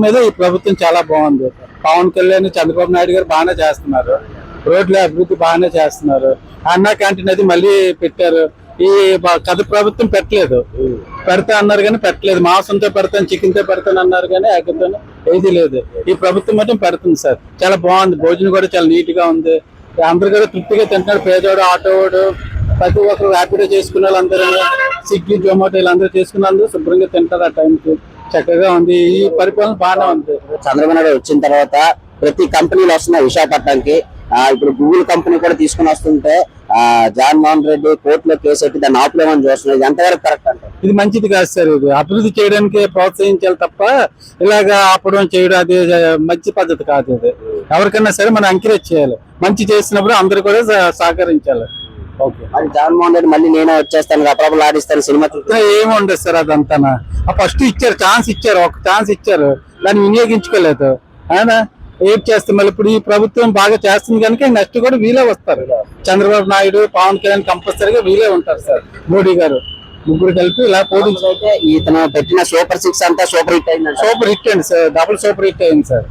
మీద ఈ ప్రభుత్వం చాలా బాగుంది. పవన్ కళ్యాణ్, చంద్రబాబు నాయుడు గారు బాగానే చేస్తున్నారు. రోడ్ల అభివృద్ధి బాగానే చేస్తున్నారు. అన్నా క్యాంటీన్ అది మళ్ళీ పెట్టారు. ఈ గత ప్రభుత్వం పెట్టలేదు. పెడతా అన్నారు కానీ పెట్టలేదు. మాంసంతో పెడతాను, చికెన్ తో పెడతాను అన్నారు కానీ ఎగ్గతాను ఏది లేదు. ఈ ప్రభుత్వం మాత్రం పెడుతుంది సార్. చాలా బాగుంది. భోజనం కూడా చాలా నీట్ గా ఉంది. అందరు కూడా తృప్తిగా తింటున్నారు. పేదోడు, ఆటోవాడు, ప్రతి ఒక్కరు ర్యాపిడో చేసుకున్న వాళ్ళందరూ, స్విగ్గీ, జొమాటో వీళ్ళందరూ చేసుకున్న అందరూ శుభ్రంగా తింటారు. ఆ టైంకి చక్కగా ఉంది. ఈ పరిపాలన బాగానే ఉంది. చంద్రబాబు నాయుడు వచ్చిన తర్వాత ప్రతి కంపెనీలు వస్తున్నాయి విశాఖపట్నానికి. ఇప్పుడు గూగుల్ కంపెనీ కూడా తీసుకుని వస్తుంటే జగన్మోహన్ రెడ్డి కోర్టులో కేసు పెట్టి దాన్ని ఆపులేమని చూస్తున్నారు. ఎంతవరకు కరెక్ట్ అంటారు? ఇది మంచిది కాదు సార్. ఇది అభివృద్ధి చేయడానికి ప్రోత్సహించాలి తప్ప ఇలాగా ఆపడం చేయడం అది మంచి పద్ధతి కాదు. ఇది ఎవరికైనా సరే మనం ఎంకరేజ్ చేయాలి. మంచి చేసినప్పుడు అందరు కూడా సహకరించాలి. ఓకే. అది జగన్మోహన్ రెడ్డి మళ్ళీ నేనే వచ్చేస్తాను, అప్పుడప్పుడు ఆడిస్తాను సినిమా ఏమి ఉండదు సార్. అదంతా ఫస్ట్ ఇచ్చారు, ఛాన్స్ ఇచ్చారు, ఒక ఛాన్స్ ఇచ్చారు, దాన్ని వినియోగించుకోలేదు. ఆయన ఏం చేస్తే మళ్ళీ ఇప్పుడు ఈ ప్రభుత్వం బాగా చేస్తుంది కనుక నెక్స్ట్ కూడా వీలే వస్తారు. చంద్రబాబు నాయుడు, పవన్ కళ్యాణ్ కంపల్సరీగా వీలే ఉంటారు సార్. మోడీ గారు ముగ్గురు కలిపి ఇలా పోటీ. ఇతను పెట్టిన సూపర్ 6 అంతా సూపర్ హిట్ అయింది. సూపర్ హిట్ అయింది సార్. డబుల్ సూపర్ హిట్ అయింది సార్.